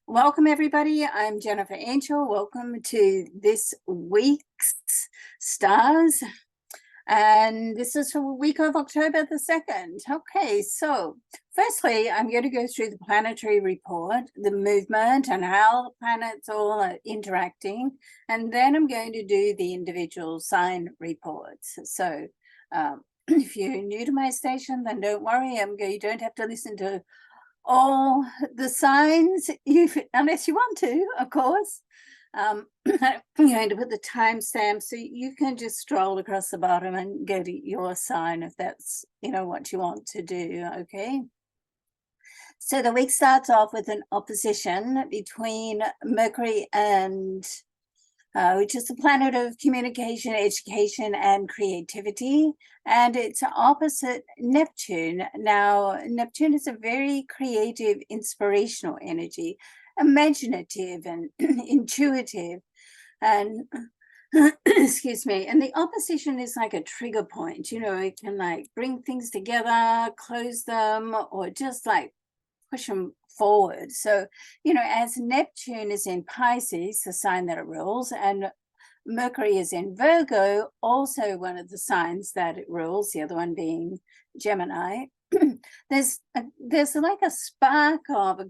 Welcome, everybody. I'm JenniferAngel. Welcome to this week's stars. And this is for the week of October the 2nd. Okay, so firstly, I'm going to go through the planetary report, the movement, and how the planets all are interacting. And then I'm going to do the individual sign reports. So if you're new to my station, then don't worry. You don't have to listen to all the signs, unless you want to, of course. I'm going to put the timestamp so you can just stroll across the bottom and go to your sign if that's what you want to do. Okay, so the week starts off with an opposition between Mercury and which is the planet of communication, education, and creativity. And it's opposite Neptune. Now, Neptune is a very creative, inspirational energy, imaginative and intuitive. And excuse me, and the opposition is like a trigger point. It can like bring things together, close them, or just like push them forward. So, as Neptune is in Pisces, the sign that it rules, and Mercury is in Virgo, also one of the signs that it rules, the other one being Gemini. there's like a spark of a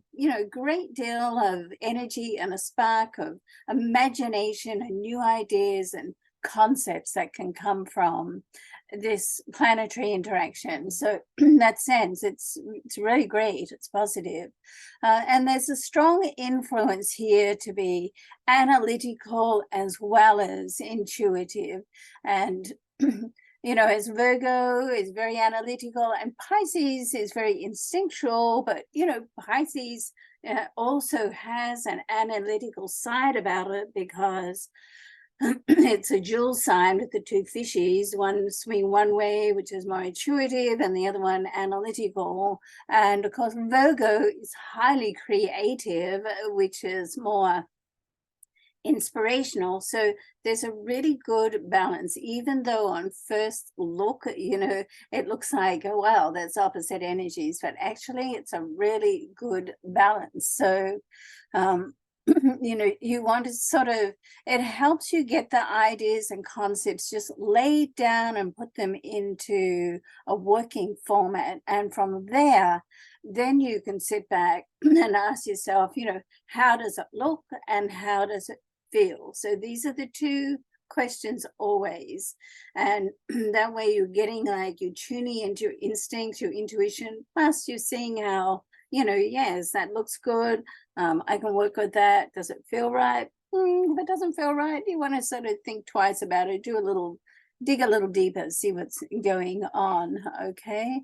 great deal of energy and a spark of imagination and new ideas and concepts that can come from this planetary interaction. So in that sense, it's really great. It's positive. And there's a strong influence here to be analytical as well as intuitive. And as Virgo is very analytical and Pisces is very instinctual, but Pisces also has an analytical side about it because it's a dual sign with the two fishies, one swing one way, which is more intuitive, and the other one analytical. And of course, Virgo is highly creative, which is more inspirational. So there's a really good balance, even though on first look, it looks like, oh, wow, that's opposite energies, but actually it's a really good balance. So, you want to it helps you get the ideas and concepts just laid down and put them into a working format. And from there, then you can sit back and ask yourself, how does it look and how does it feel? So these are the two questions always. And that way you're getting you're tuning into your instincts, your intuition, plus you're seeing how, yes, that looks good. I can work with that. Does it feel right? If it doesn't feel right, you want to sort of think twice about it, dig a little deeper, see what's going on. Okay.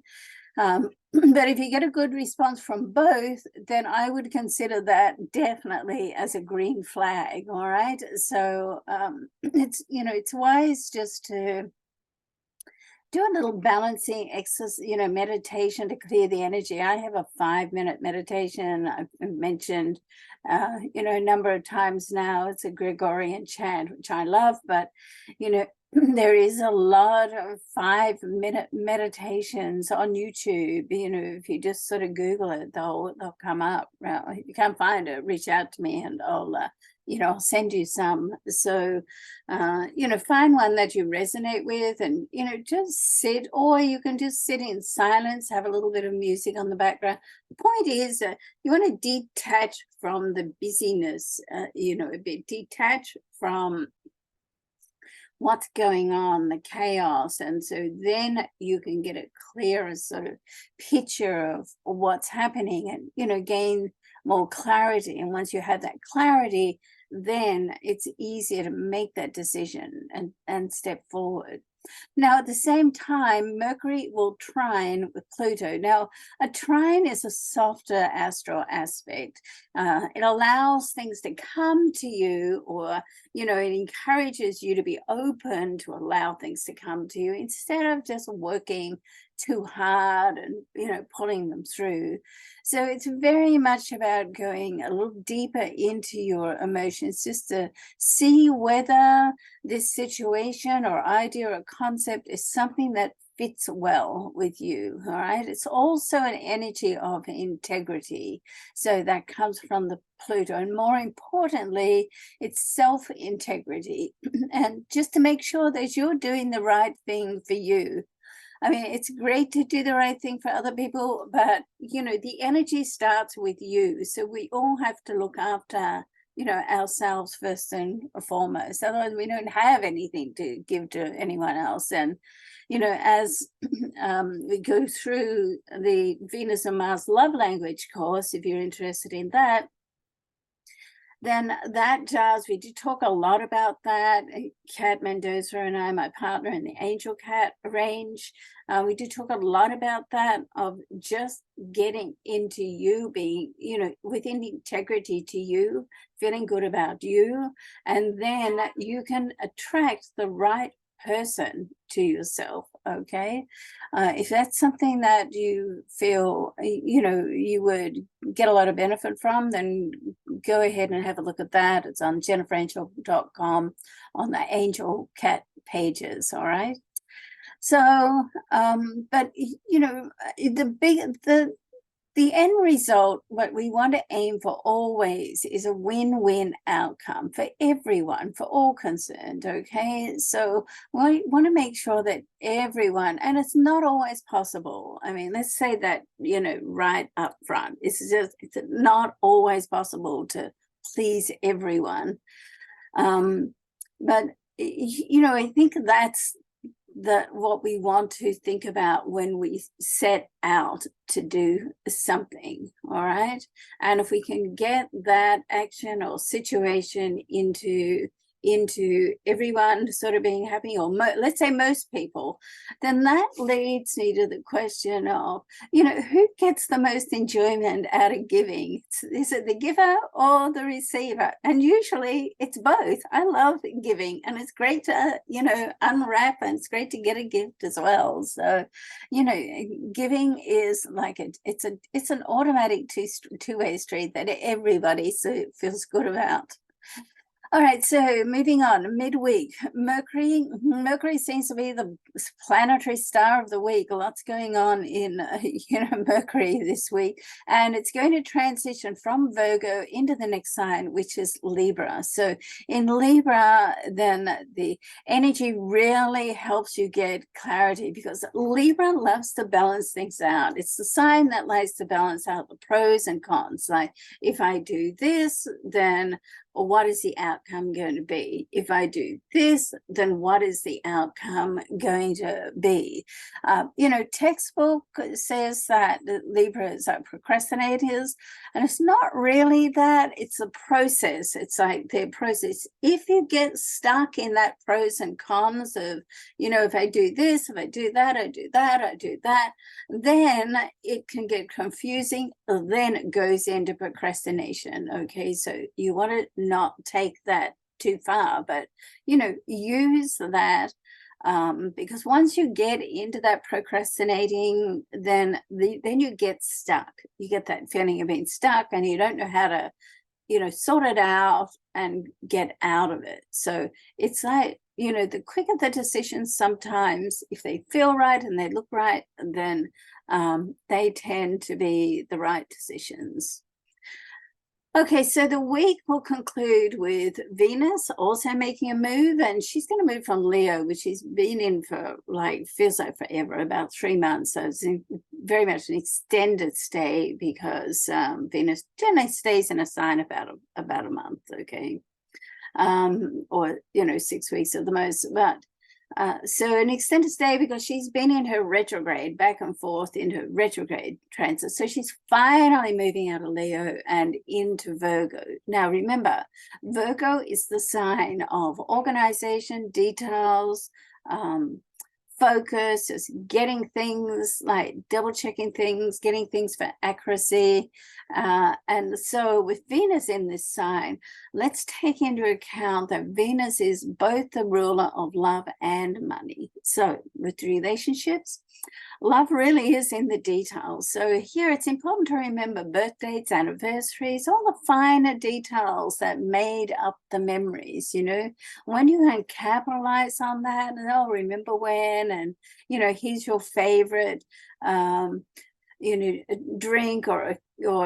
But if you get a good response from both, then I would consider that definitely as a green flag. All right. So it's wise just to do a little balancing exercise, meditation to clear the energy. I have a 5-minute meditation I've mentioned, a number of times now. It's a Gregorian chant, which I love, but, there is a lot of 5-minute meditations on YouTube. If you just sort of Google it, they'll come up. If you can't find it, reach out to me and I'll send you some. So, find one that you resonate with and, just sit, or you can just sit in silence, have a little bit of music on the background. The point is you want to detach from the busyness, a bit detach from what's going on, the chaos. And so then you can get a clearer sort of picture of what's happening and, gain more clarity. And once you have that clarity, then it's easier to make that decision and step forward. Now, at the same time, Mercury will trine with Pluto. Now, a trine is a softer astral aspect. It allows things to come to you, or, it encourages you to be open to allow things to come to you instead of just working too hard and, pulling them through. So it's very much about going a little deeper into your emotions, just to see whether this situation or idea or concept is something that fits well with you. All right, it's also an energy of integrity, so that comes from the Pluto, and more importantly, it's self-integrity and just to make sure that you're doing the right thing for you. I mean, it's great to do the right thing for other people, but, you know, the energy starts with you. So we all have to look after, you know, ourselves first and foremost. Otherwise, we don't have anything to give to anyone else. And, you know, as we go through the Venus and Mars love language course, if you're interested in that, then that does, we did talk a lot about that. Kat Mendoza and I, my partner in the Angel Cat range, we did talk a lot about that, of just getting into you, being, you know, within integrity to you, feeling good about you, and then you can attract the right person to yourself. Okay, if that's something that you feel, you know, you would get a lot of benefit from, then go ahead and have a look at that. It's on JenniferAngel.com on the Angel Cat pages. All right, so but you know, the end result, what we want to aim for always, is a win-win outcome for everyone, for all concerned. Okay, so we want to make sure that everyone, and it's not always possible. I mean, let's say that, you know, right up front, it's not always possible to please everyone. But you know, I think that's what we want to think about when we set out to do something. All right, and if we can get that action or situation into everyone sort of being happy, or let's say most people, then that leads me to the question of, you know, who gets the most enjoyment out of giving? Is it the giver or the receiver? And usually it's both. I love giving, and it's great to, you know, unwrap, and it's great to get a gift as well. So, you know, giving is like it's an automatic two-way street that everybody feels good about. All right, so moving on, midweek, Mercury seems to be the planetary star of the week. Lots going on in, you know, Mercury this week, and it's going to transition from Virgo into the next sign, which is Libra. So in Libra, then the energy really helps you get clarity, because Libra loves to balance things out. It's the sign that likes to balance out the pros and cons. Like, if I do this, then what is the outcome going to be? If I do this, then what is the outcome going to be? You know, textbook says that the Libras are procrastinators, and it's not really that. It's a process. It's like their process. If you get stuck in that pros and cons of, you know, if I do this, if I do that, I do that, I do that, then it can get confusing. Then it goes into procrastination. Okay, so you want to not take that too far, but, you know, use that, because once you get into that procrastinating, then you get stuck. You get that feeling of being stuck, and you don't know how to, you know, sort it out and get out of it. So it's like, you know, the quicker the decisions, sometimes if they feel right and they look right, then they tend to be the right decisions. Okay, so the week will conclude with Venus also making a move, and she's going to move from Leo, which she's been in for, like, feels like forever, about 3 months. So it's very much an extended stay, because Venus generally stays in a sign about a month, okay, or, you know, 6 weeks at the most. But so an extended stay, because she's been in her retrograde, back and forth in her retrograde transit. So she's finally moving out of Leo and into Virgo. Now, remember, Virgo is the sign of organization, details, focus, just getting things, like double checking things, getting things for accuracy. And so with Venus in this sign, let's take into account that Venus is both the ruler of love and money. So with relationships, love really is in the details. So here it's important to remember birthdays, anniversaries, all the finer details that made up the memories. You know, when you can capitalize on that, and remember when, in, and here's your favorite drink or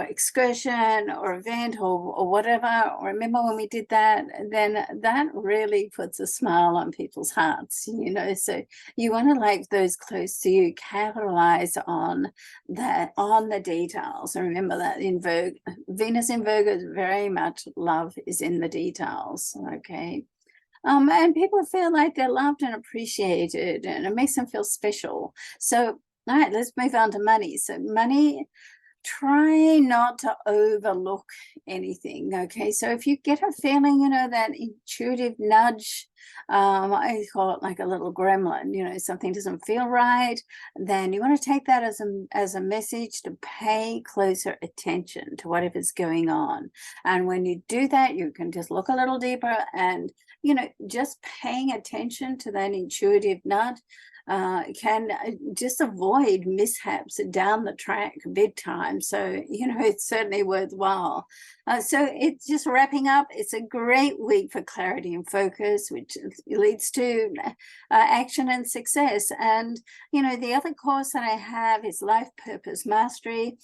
excursion or event or whatever. Remember when we did that? Then that really puts a smile on people's hearts, so you want to, like those close to you, capitalize on that, on the details. And remember that in Virgo, Venus in Virgo is very much love is in the details. Okay. And people feel like they're loved and appreciated, and it makes them feel special. So all right, let's move on to money. So money, try not to overlook anything. Okay, so if you get a feeling, that intuitive nudge, I call it like a little gremlin, something doesn't feel right, then you want to take that as a message to pay closer attention to whatever's going on. And when you do that, you can just look a little deeper, and just paying attention to that intuitive nudge can just avoid mishaps down the track big time. So it's certainly worthwhile. So it's just wrapping up. It's a great week for clarity and focus, which leads to action and success. And the other course that I have is Life Purpose Mastery.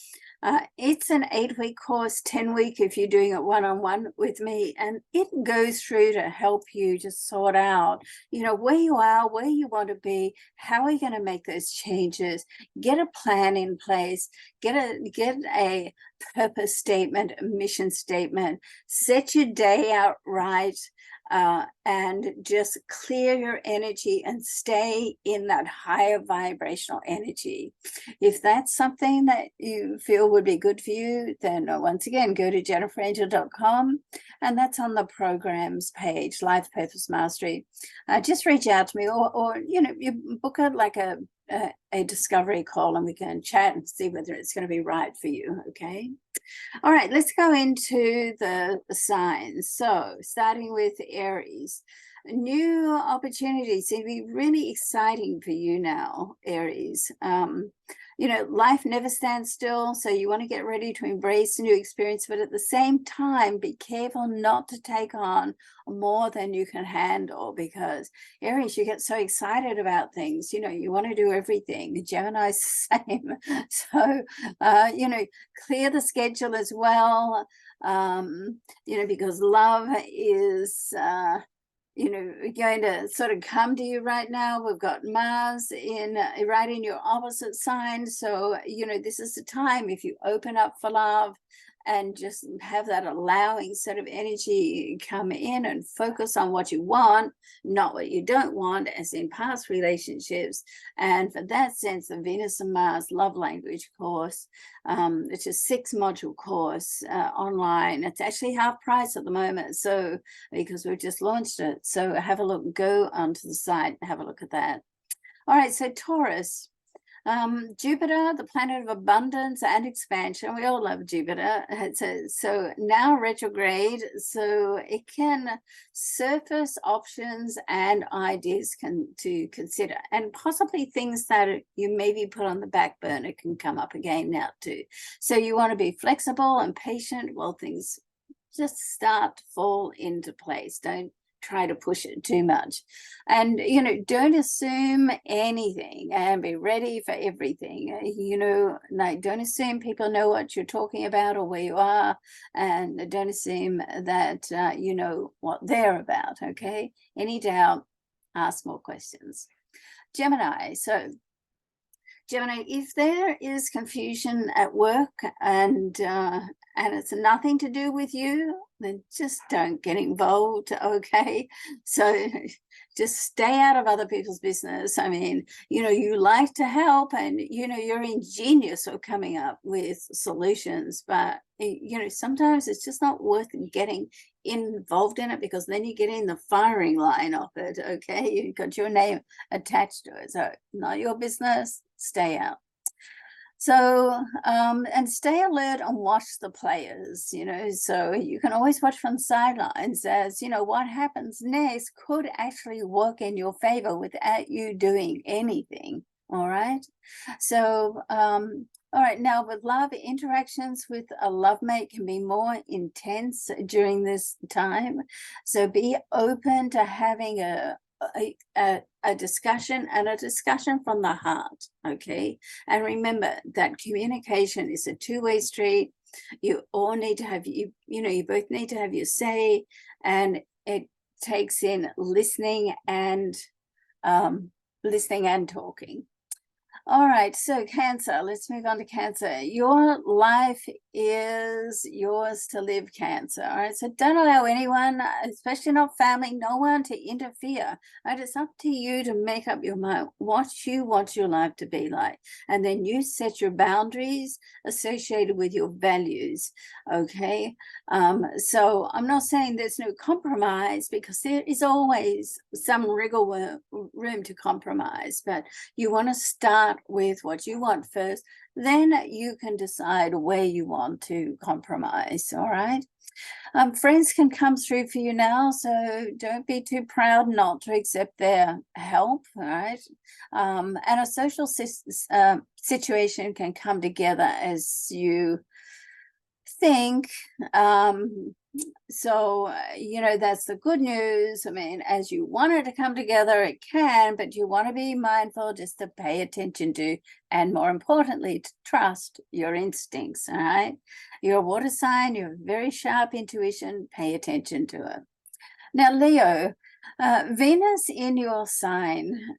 It's an 8-week course, 10-week if you're doing it one-on-one with me, and it goes through to help you just sort out where you are, where you want to be, how are you going to make those changes, get a plan in place, get a purpose statement, a mission statement, set your day out right, and just clear your energy and stay in that higher vibrational energy. If that's something that you feel would be good for you, then once again, go to JenniferAngel.com, and that's on the programs page, Life Purpose Mastery. Just reach out to me, or you book a discovery call, and we can chat and see whether it's going to be right for you. Okay. All right, let's go into the signs. So starting with Aries, new opportunities seem to be really exciting for you now, Aries. Life never stands still, so you want to get ready to embrace a new experience, but at the same time, be careful not to take on more than you can handle, because Aries, you get so excited about things, you want to do everything. Gemini's the same. So, clear the schedule as well, because love is going to sort of come to you right now. We've got Mars right in your opposite sign. So, this is the time, if you open up for love and just have that allowing sort of energy come in and focus on what you want, not what you don't want, as in past relationships. And for that sense, the Venus and Mars Love Language course, it's a 6-module course online. It's actually half price at the moment, so because we've just launched it. So have a look, go onto the site, have a look at that. All right, so Taurus. Jupiter, the planet of abundance and expansion. We all love Jupiter. So now retrograde, so it can surface options and ideas to consider, and possibly things that you maybe put on the back burner can come up again now too. So you want to be flexible and patient while things just start to fall into place. Don't try to push it too much, and don't assume anything, and be ready for everything. Like, don't assume people know what you're talking about or where you are, and don't assume that you know what they're about. Okay, any doubt, ask more questions. Gemini. So Gemini, if there is confusion at work and it's nothing to do with you, then just don't get involved, okay? So just stay out of other people's business. I mean, you like to help, and, you're ingenious or coming up with solutions, but, sometimes it's just not worth getting involved in it, because then you get in the firing line of it, okay? You've got your name attached to it. So not your business, stay out. So, and stay alert and watch the players, so you can always watch from the sidelines, as, what happens next could actually work in your favor without you doing anything. All right. So, all right, now with love, interactions with a love mate can be more intense during this time. So be open to having a a discussion, and a discussion from the heart. Okay, and remember that communication is a two-way street. You all need to have you both need to have your say, and it takes in listening and talking. All right, so Cancer, let's move on to Cancer. Your life is yours to live, Cancer. All right, so don't allow anyone, especially not family, no one to interfere. All right, it's up to you to make up your mind what you want your life to be like. And then you set your boundaries associated with your values, okay? So I'm not saying there's no compromise, because there is always some wriggle room to compromise, but you want to start with what you want first, then you can decide where you want to compromise. All right, friends can come through for you now, so don't be too proud not to accept their help. All right, and a social situation can come together as you think. So that's the good news. I mean, as you want it to come together, it can, but you want to be mindful just to pay attention to, and more importantly, to trust your instincts. All right, you're a water sign, you have very sharp intuition, pay attention to it. Now, Leo, Venus in your sign,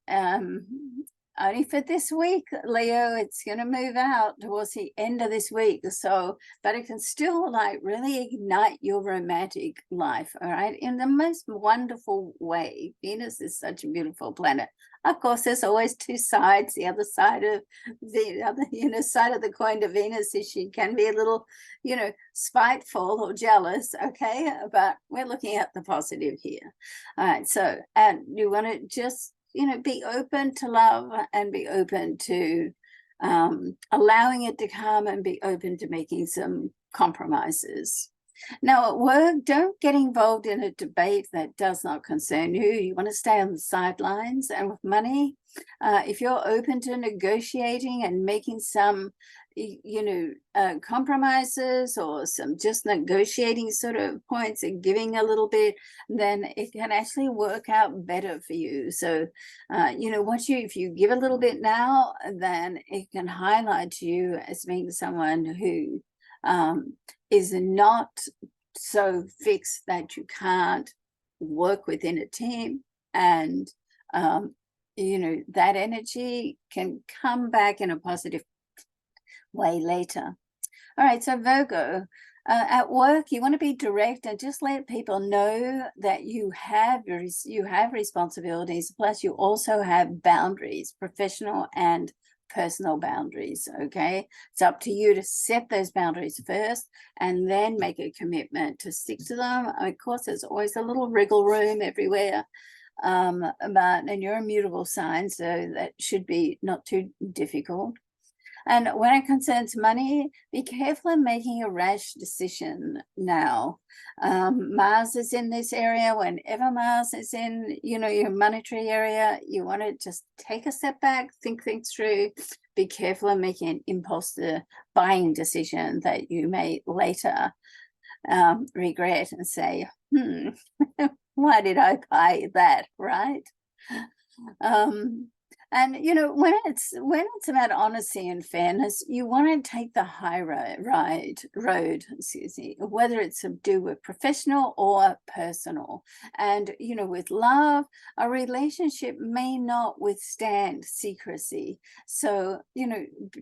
only for this week, Leo. It's going to move out towards the end of this week. So, but it can still really ignite your romantic life, all right, in the most wonderful way. Venus is such a beautiful planet. Of course, there's always two sides. The other side of side of the coin to Venus is she can be a little, spiteful or jealous. Okay, but we're looking at the positive here. All right. So, and you want to just be open to love, and be open to allowing it to come, and be open to making some compromises. Now, at work, don't get involved in a debate that does not concern you. You want to stay on the sidelines. And with money, if you're open to negotiating and making some compromises, or some just negotiating sort of points and giving a little bit, then it can actually work out better for you. So if you give a little bit now, then it can highlight you as being someone who is not so fixed that you can't work within a team, and that energy can come back in a positive way later. All right, so Virgo, at work, you want to be direct and just let people know that you have responsibilities, plus you also have boundaries, professional and personal boundaries. Okay, it's up to you to set those boundaries first, and then make a commitment to stick to them. Of course, there's always a little wriggle room everywhere, and you're a mutable sign, so that should be not too difficult. And when it concerns money, be careful in making a rash decision now. Mars is in this area. Whenever Mars is in, your monetary area, you want to just take a step back, think things through. Be careful in making an impulse buying decision that you may later regret and say, why did I buy that, right? And when it's about honesty and fairness, you want to take the high road, whether it's to do with professional or personal. And with love, a relationship may not withstand secrecy. So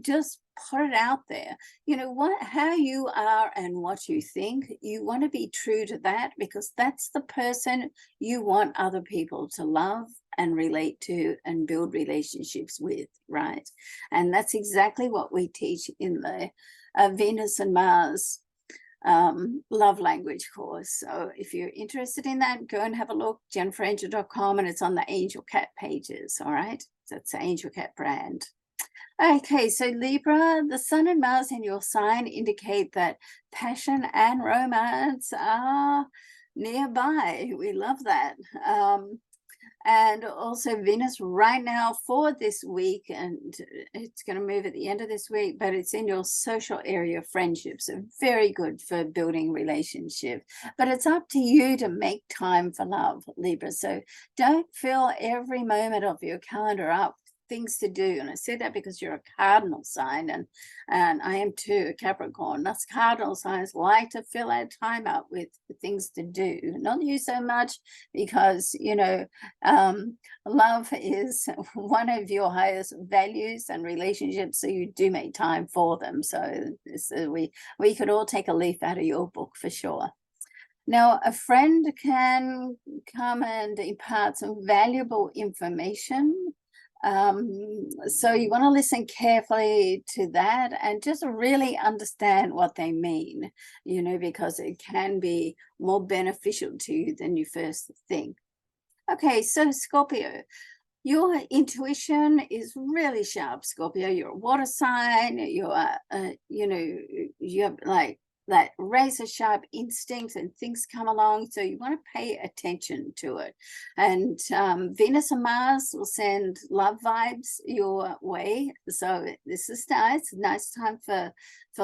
just put it out there. How you are and what you think. You want to be true to that, because that's the person you want other people to love and relate to and build relationships with, right? And that's exactly what we teach in the Venus and Mars love language course. So if you're interested in that, go and have a look, JenniferAngel.com, and it's on the Angel Cat pages. All right, that's the Angel Cat brand. Okay, so Libra, the Sun and Mars in your sign indicate that passion and romance are nearby. We love that. And also Venus right now for this week, and it's going to move at the end of this week, but it's in your social area, friendships. So very good for building relationships. But it's up to you to make time for love, Libra. So don't fill every moment of your calendar up things to do. And I said that because you're a cardinal sign, and I am too, a Capricorn. Us cardinal signs like to fill our time up with things to do. Not you so much, because you know, love is one of your highest values and relationships, so you do make time for them. So we could all take a leaf out of your book for sure. Now, a friend can come and impart some valuable information. So you want to listen carefully to that and just really understand what they mean, you know, because it can be more beneficial to you than you first think. Okay, so Scorpio, your intuition is really sharp, Scorpio. You're a water sign. You're, you know, you have like that razor sharp instincts, and things come along, so you want to pay attention to it. And Venus and Mars will send love vibes your way, so this is nice time for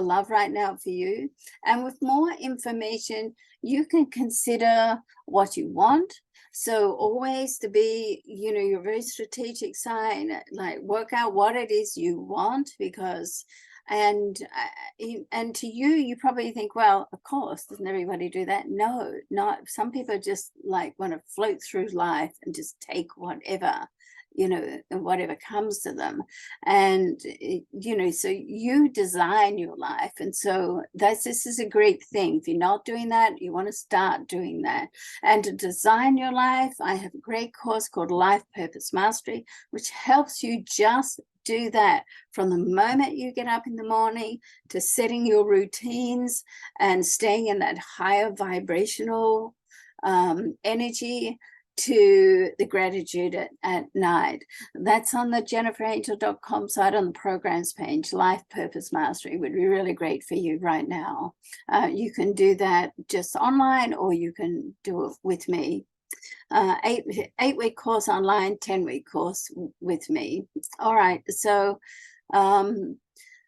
love right now for you. And with more information, you can consider what you want. So always to be, you know, you're a very strategic sign, like work out what it is you want, because and to you probably think, well, of course, doesn't everybody do that? No, not some people just like want to float through life and just take whatever, you know, whatever comes to them. And you know, so you design your life, and so this is a great thing. If you're not doing that, you want to start doing that. And to design your life, I have a great course called Life Purpose Mastery, which helps you just do that from the moment you get up in the morning to setting your routines and staying in that higher vibrational energy to the gratitude at night. That's on the JenniferAngel.com site on the programs page. Life Purpose Mastery would be really great for you right now. You can do that just online, or you can do it with me. 8-week course online, 10-week course with me. All right, so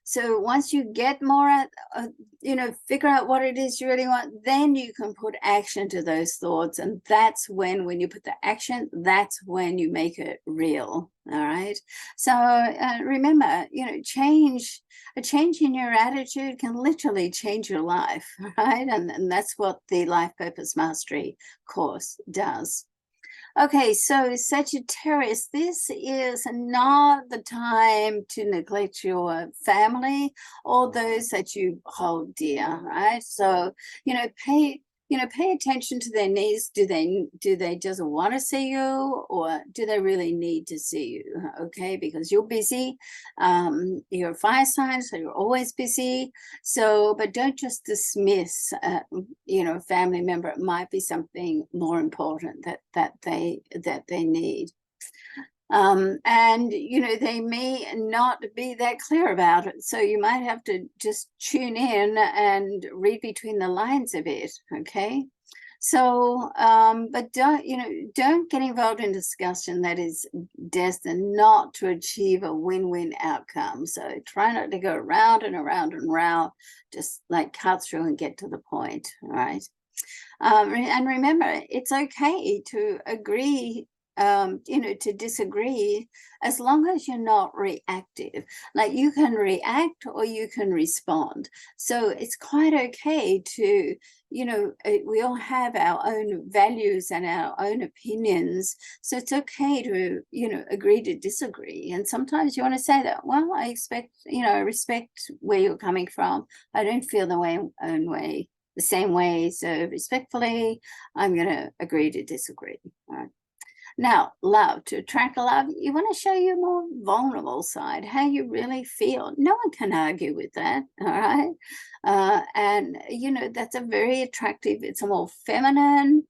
so once you get more at you know, figure out what it is you really want, then you can put action to those thoughts, and that's when you put the action, that's when you make it real. All right, so remember, you know, a change in your attitude can literally change your life, right? And that's what the Life Purpose Mastery course does. Okay, so Sagittarius, this is not the time to neglect your family or those that you hold dear, right? So, you know, pay attention to their needs. Do they just want to see you, or do they really need to see you? Okay, because you're busy. You're a fire sign, so you're always busy. So, but don't just dismiss, you know, a family member. It might be something more important that they need. And you know, they may not be that clear about it, so you might have to just tune in and read between the lines a bit. Okay, so but don't get involved in discussion that is destined not to achieve a win-win outcome. So try not to go around and around and around, just like cut through and get to the point. All right, and remember, it's okay to agree, you know, to disagree, as long as you're not reactive. Like, you can react or you can respond. So it's quite okay to, you know, we all have our own values and our own opinions. So it's okay to, you know, agree to disagree. And sometimes you want to say that, well, I respect where you're coming from. I don't feel the same way. So respectfully, I'm going to agree to disagree. All right. Now, love, to attract love, you want to show your more vulnerable side, how you really feel. No one can argue with that, all right? And, you know, that's a very attractive, it's a more feminine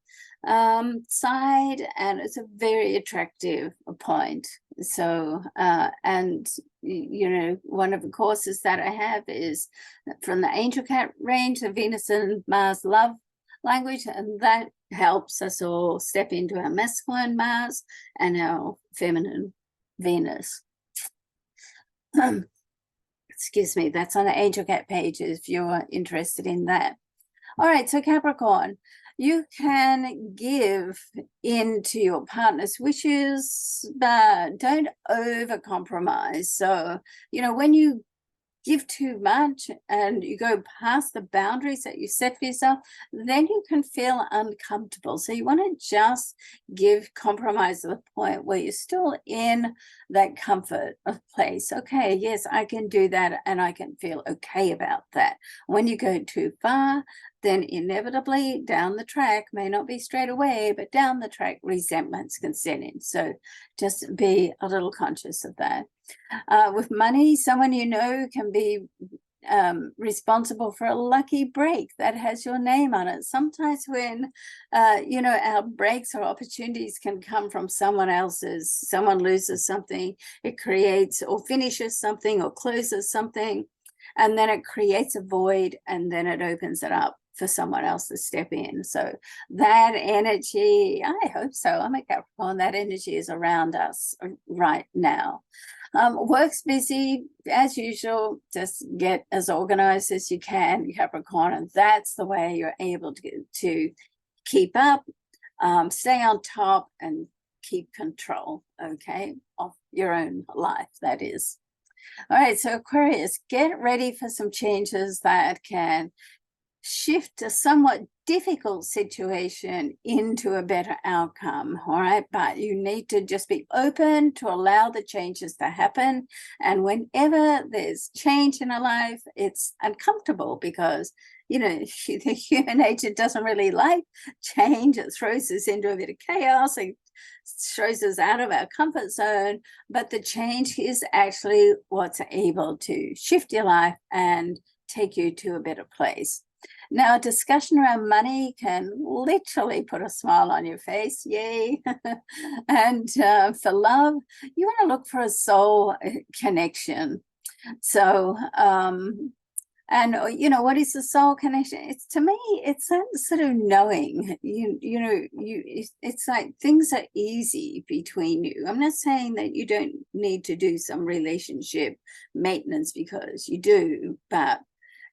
side, and it's a very attractive point. So, and, you know, one of the courses that I have is from the Angel Cat range, the Venus and Mars love language, and that helps us all step into our masculine Mars and our feminine Venus. Excuse me, that's on the Angel Cat page if you're interested in that. All right, so Capricorn, you can give in to your partner's wishes, but don't over-compromise. So, you know, when you give too much and you go past the boundaries that you set for yourself, then you can feel uncomfortable. So you want to just give compromise to the point where you're still in that comfort of place. Okay, yes, I can do that and I can feel okay about that. When you go too far, then inevitably down the track, may not be straight away, but down the track, resentments can set in. So just be a little conscious of that. With money, someone you know can be responsible for a lucky break that has your name on it. Sometimes when, you know, our breaks or opportunities can come from someone else's, someone loses something, it creates or finishes something or closes something, and then it creates a void and then it opens it up for someone else to step in. So that energy, I hope so, I'm a Capricorn, that energy is around us right now. Work's busy as usual. Just get as organized as you can, Capricorn, and that's the way you're able to keep up, stay on top, and keep control, okay, of your own life, that is. All right, so Aquarius, get ready for some changes that can shift a somewhat difficult situation into a better outcome. All right, but you need to just be open to allow the changes to happen. And whenever there's change in a life, it's uncomfortable because, you know, the human nature doesn't really like change. It throws us into a bit of chaos. It shows us out of our comfort zone, but the change is actually what's able to shift your life and take you to a better place. Now, a discussion around money can literally put a smile on your face, yay. And for love, you want to look for a soul connection. So, and you know, what is the soul connection? It's, to me, it's that sort of knowing, it's like things are easy between you. I'm not saying that you don't need to do some relationship maintenance, because you do, but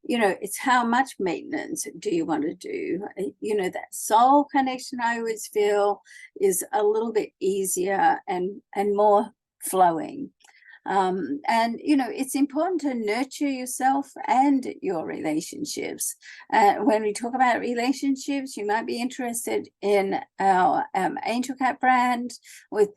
you know, it's how much maintenance do you want to do? You know, that soul connection, I always feel, is a little bit easier and more flowing. And, you know, it's important to nurture yourself and your relationships. When we talk about relationships, you might be interested in our Angel Cat brand with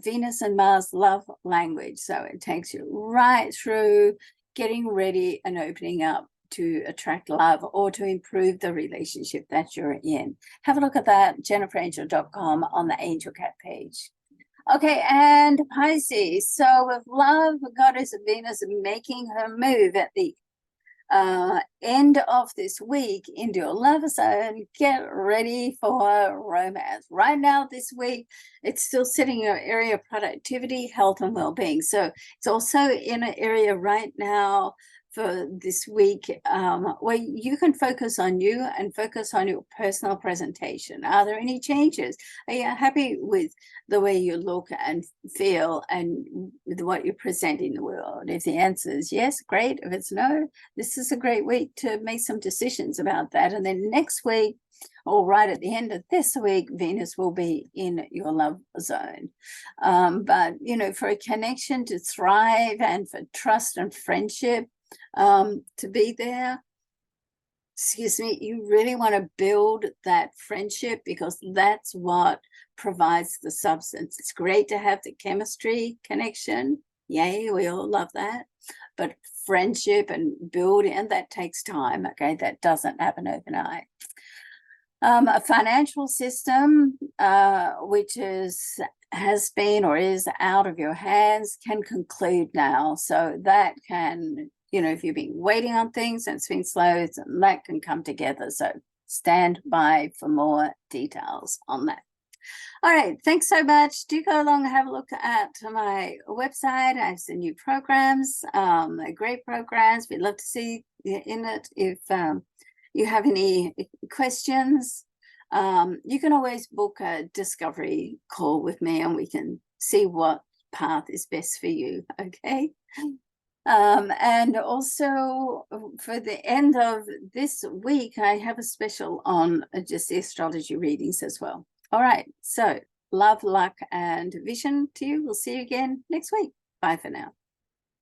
Venus and Mars love language. So it takes you right through getting ready and opening up to attract love or to improve the relationship that you're in. Have a look at that, JenniferAngel.com, on the Angel Cat page. Okay, and Pisces. So with love, Goddess Venus making her move at the end of this week into your love zone, get ready for romance. Right now, this week, it's still sitting in your area of productivity, health, and well-being. So it's also in an area right now for this week where you can focus on you and focus on your personal presentation. Are there any changes? Are you happy with the way you look and feel and with what you present in the world? If the answer is yes, great. If it's no, this is a great week to make some decisions about that. And then next week, or right at the end of this week, Venus will be in your love zone. But, you know, for a connection to thrive and for trust and friendship to be there, excuse me, you really want to build that friendship, because that's what provides the substance. It's great to have the chemistry connection. Yay, we all love that. But friendship and building, and that takes time, okay? That doesn't happen overnight. A financial system which has been or is out of your hands can conclude now. So that can, you know, if you've been waiting on things and it's been slow, that can come together. So stand by for more details on that. All right, thanks so much. Do go along and have a look at my website. I have some new programs, great programs. We'd love to see you in it. If you have any questions, You can always book a discovery call with me and we can see what path is best for you, okay? And also for the end of this week, I have a special on just the astrology readings as well. All right, so love, luck, and vision to you. We'll see you again next week. Bye for now.